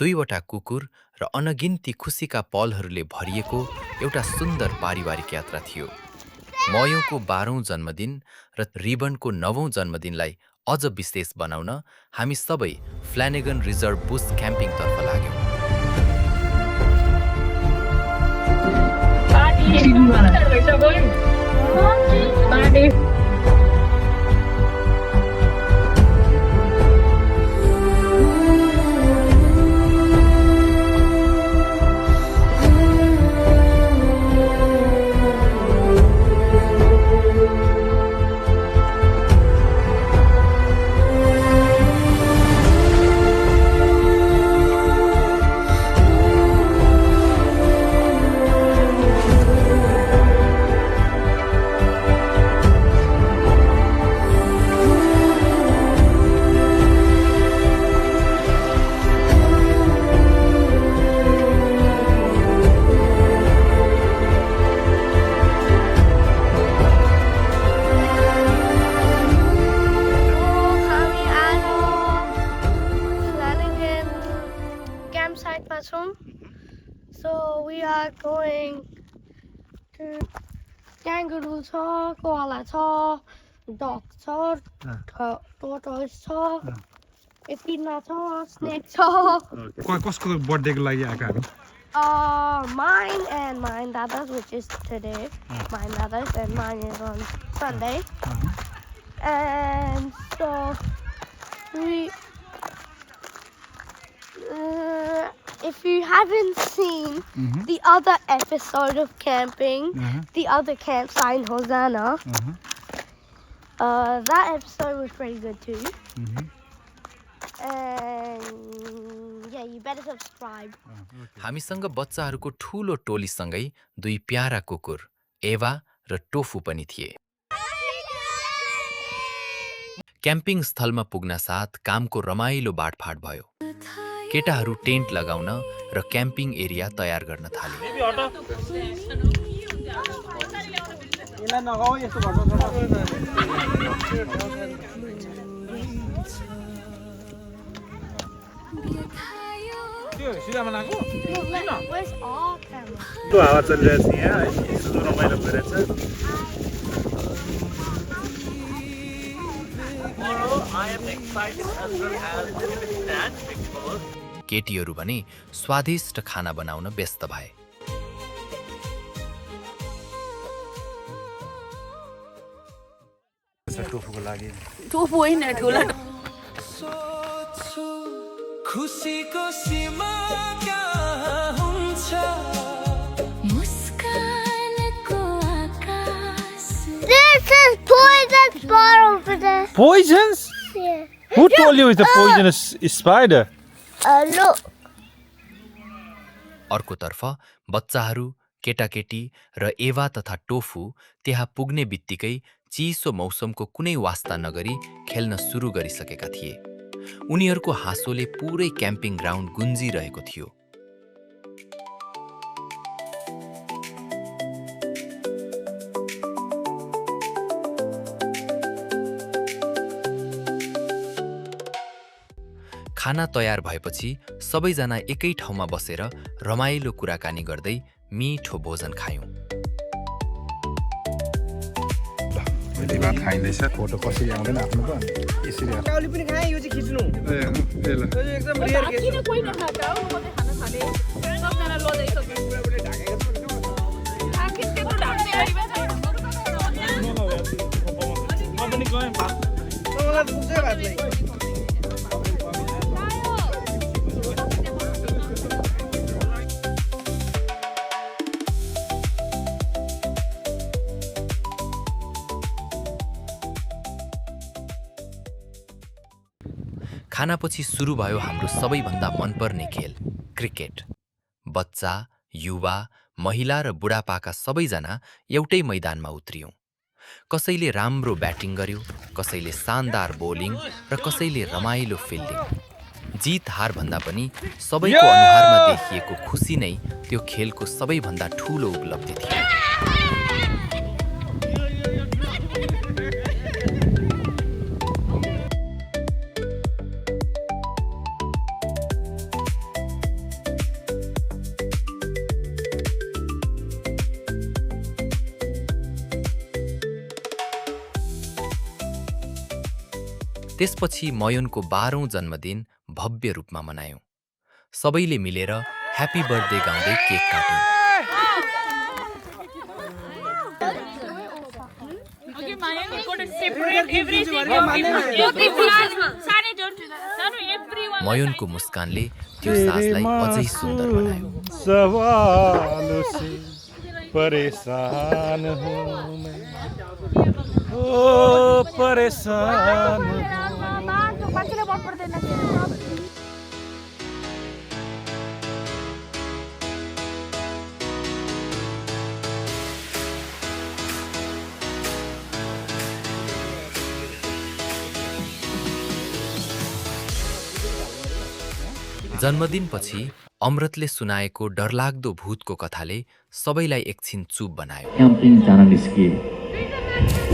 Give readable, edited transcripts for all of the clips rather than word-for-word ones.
दुईवटा कुकुर र अनगिन्ती खुसीका पलहरूले भरिएको एउटा सुन्दर पारिवारिक यात्रा थियो। मयुको 12औं जन्मदिन र रिबनको 9औं जन्मदिनलाई अझ विशेष बनाउन हामी सबै फ्ल्यानेगन रिजर्भ बुश क्याम्पिङतर्फ लाग्यौं। So we are going to kangaroo cha, koala cha, dog cha, tortoise cha, echidna cha, snake cha. कसको बर्थडेको लागि आएका हामी? Mine and my brother's, which is today. My brother's and mine is on Sunday. And so we. If you haven't seen the other episode of camping, the other campsite in Hosanna, that episode was pretty good too. And yeah, you better subscribe. हामीसँग बच्चाहरूको ठूलो टोलीसँगै दुई para कुकुर एवा र tofu पनि थिए। Camping स्थलमा पुग्न साथ कामको रमाइलो बाटफाट भयो। केटाहरू टेन्ट लगाउन र क्याम्पिङ एरिया तयार गर्न थाले। हावा चलिरहेछ यहाँ, यस्तो रमाइलो भइरहेछ। केटीहरू भने स्वादिष्ट खाना बनाउन व्यस्त भए। टोफुको लागि टोफु होइन ठुला खुसीको सीमा कहाँ हुन्छ मुस्कानको आकाश This is poison spot over there. Poisons? Yeah. Who told you it's a poisonous spider? Look. अर्कोतर्फ बच्चाहरू, केटाकेटी र एवा तथा टोफु त्यहाँ पुग्ने बित्तिकै चिसो मौसमको कुनै वास्ता नगरी खेल्न सुरु गरिसकेका थिए। उनीहरूको हाँसोले पुरै क्याम्पिङ ग्राउन्ड गुन्जिरहेको थियो। खाना तयार भएपछि सबैजना एकै ठाउँमा बसेर रमाइलो कुराकानी गर्दै मिठो भोजन खायौं। भात खाइँदैछ। फोटो कसरी आउँदैन आफ्नो त यसरी काउली पनि खाए यो चाहिँ खिच्नु यो चाहिँ एकदम रेयर केस किन कोही नखाएको हो म चाहिँ खान थाले सबजना लजाइसक्यो आखिर त्यत्रो ढाक्ने आइबे छ म पनि गएँ भात मलाई पुग्छ भातलाई खानापछि सुरु भयो हाम्रो सबैभन्दा मनपर्ने खेल क्रिकेट। बच्चा, युवा, महिला र बुढापाका सबैजना एउटै मैदानमा उत्रियौं। कसैले राम्रो ब्याटिङ गर्यो, कसैले शानदार बोलिङ र कसैले रमाइलो फिल्डिङ। जित हार भन्दा पनि सबैको अनुहारमा देखिएको खुसी नै त्यो खेलको सबैभन्दा ठूलो उपलब्धि थियो। त्यसपछि मयोनको 12औं जन्मदिन भव्य रूपमा मनायौं। सबैले मिलेर ह्यापी बर्थडे गाउँदै केक काट्यौं। Okay, Maya, you got to separate everything. मयोनको मुस्कानले त्यो सासलाई अझै सुन्दर बनायो। सवालों से परेशान हूँ मैं, ओ परेशान हूँ। जन्मदिनपछि अमृतले सुनाएको डरलाग्दो भूतको कथाले सबैलाई एकछिन चुप बनायो। क्याम्पिङ जान निस्किए।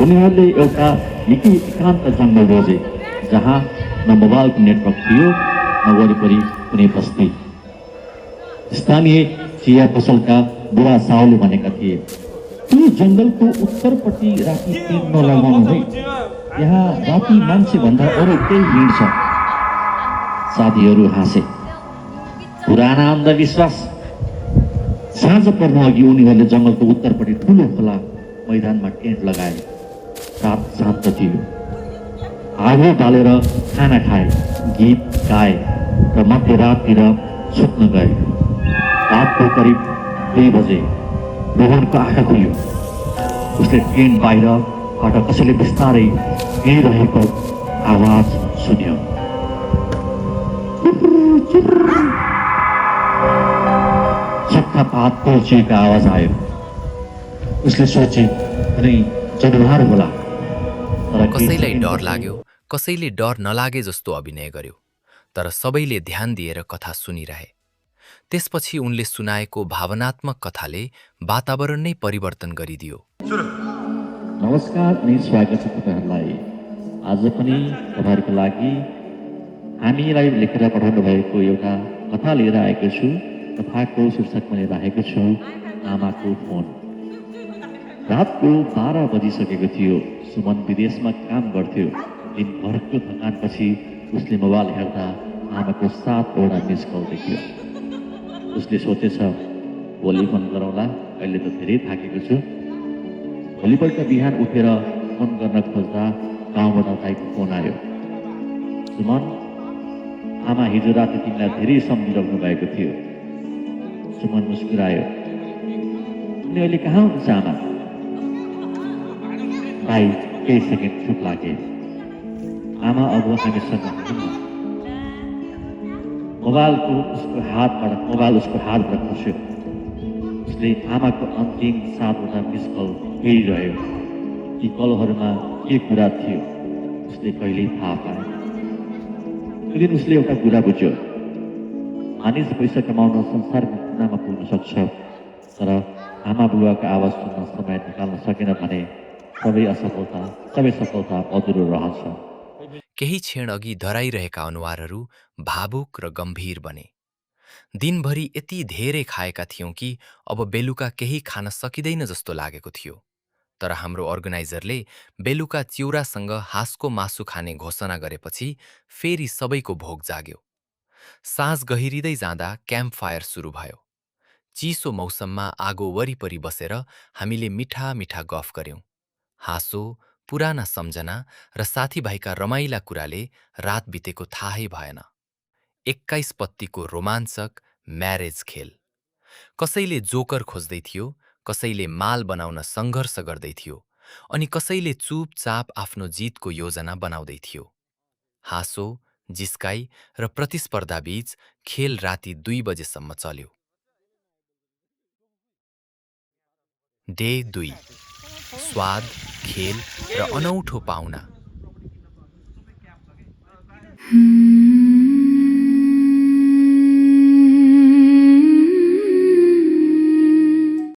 उनीहरूले एउटा निकै एकान्त जङ्गल रोजे, जहाँ न मोबाइलको नेटवर्क थियो न वरिपरि कुनै बस्ती। स्थानीय चिया पसलका बुढा साहुले भनेका थिए, त्यो जङ्गलको उत्तरपट्टि राति टेन्ट नलगाउनु है, यहाँ राति मान्छेभन्दा अरू केही हिँड्छ। साथीहरू हाँसे। पुराना अन्धविश्वास। साँझ पर्न अघि उनीहरूले जङ्गलको उत्तरपट्टि ठुलो खोला मैदानमा टेन्ट लगाए। रात शान्त थियो। आगो बालेर खाना खाए, गीत गाए र मध्यराततिर सुत्न गए। रातको करिब 2 बजे रोहनको आँखा खुल्यो। उसले टेन्ट बाहिरबाट कसैले बिस्तारै हिँडिरहेको आवाज सुन्यो। सबका पात तोड्चिएको आवाज आयो। उसले सोचे कुनै जनावर होला। कसैलाई डर लाग्यो, कसैले डर नलागे जस्तो अभिनय गर्यो, तर सबैले ध्यान दिएर कथा सुनिरहे। त्यसपछि उनले सुनाएको भावनात्मक कथाले वातावरण नै परिवर्तन गरिदियो। नमस्कार अनि स्वागत छ तपाईहरुलाई। आज पनि तपाईहरुको लागि हामीलाई लेखेर पठाउनु भएको एउटा कथा लिएर आएको छु। कथाको शीर्षक मैले राखेको छु आमाको फोन। रातको 12 बजिसकेको थियो। सुमन विदेशमा काम गर्थ्यो। दिनभरको थकानपछि उसले मोबाइल हेर्दा आमाको 7वटा मिस कल देख्यो। उसले सोचेछ भोलि फोन गरौँला, अहिले त धेरै थाकेको छु। भोलिपल्ट बिहान उठेर फोन गर्न खोज्दा गाउँबाट दाइको फोन आयो। सुमन, आमा हिजो राति तिमीलाई धेरै सम्झिरहनु भएको थियो। सुमन मुस्कुरायो। अनि अहिले कहाँ हुनुहुन्छ आमा? दाइ केही सेकेन्ड चुप लागे। आमा अब हामीसँग हुनुहुन्न। मोबाइल उसको हातबाट खस्यो। उसले आमाको अन्तिम 7वटा मिस कल हेरिरह्यो। यी कलहरूमा के कुरा थियो उसले कहिल्यै थाहा पाएन। त्यो दिन उसले एउटा कुरा बुझ्यो। मानिस पैसा कमाउन संसारको कुनामा पुग्न सक्छ, तर आमा बुबाको आवाज सुन्न समय निकाल्न सकेन भने सबै सफलता अधुरो रहन्छ। केही क्षण अघि धराइरहेका अनुहारहरू भावुक र गम्भीर बने। दिनभरि यति धेरै खाएका थियौं कि अब बेलुका केही खान सकिँदैन जस्तो लागेको थियो। तर हाम्रो अर्गनाइजरले बेलुका चिउरासँग हाँसको मासु खाने घोषणा गरेपछि फेरि सबैको भोक जाग्यो। साँझ गहिरिँदै जाँदा क्याम्प फायर सुरु भयो। चिसो मौसममा आगो वरिपरि बसेर हामीले मिठा मिठा गफ गर्यौं। हाँसो, पुराना सम्झना र साथीभाइका रमाइला कुराले रात बितेको थाहै भएन। 21 पत्तीको रोमाञ्चक म्यारेज खेल। कसैले जोकर खोज्दै थियो, कसैले माल बनाउन सङ्घर्ष गर्दै थियो, अनि कसैले चुपचाप आफ्नो जितको योजना बनाउँदै थियो। हाँसो, जिस्काई र प्रतिस्पर्धा बीच खेल राति 2 बजेसम्म चल्यो। डे 2। स्वाद, खेल र अनौठो पाहुना।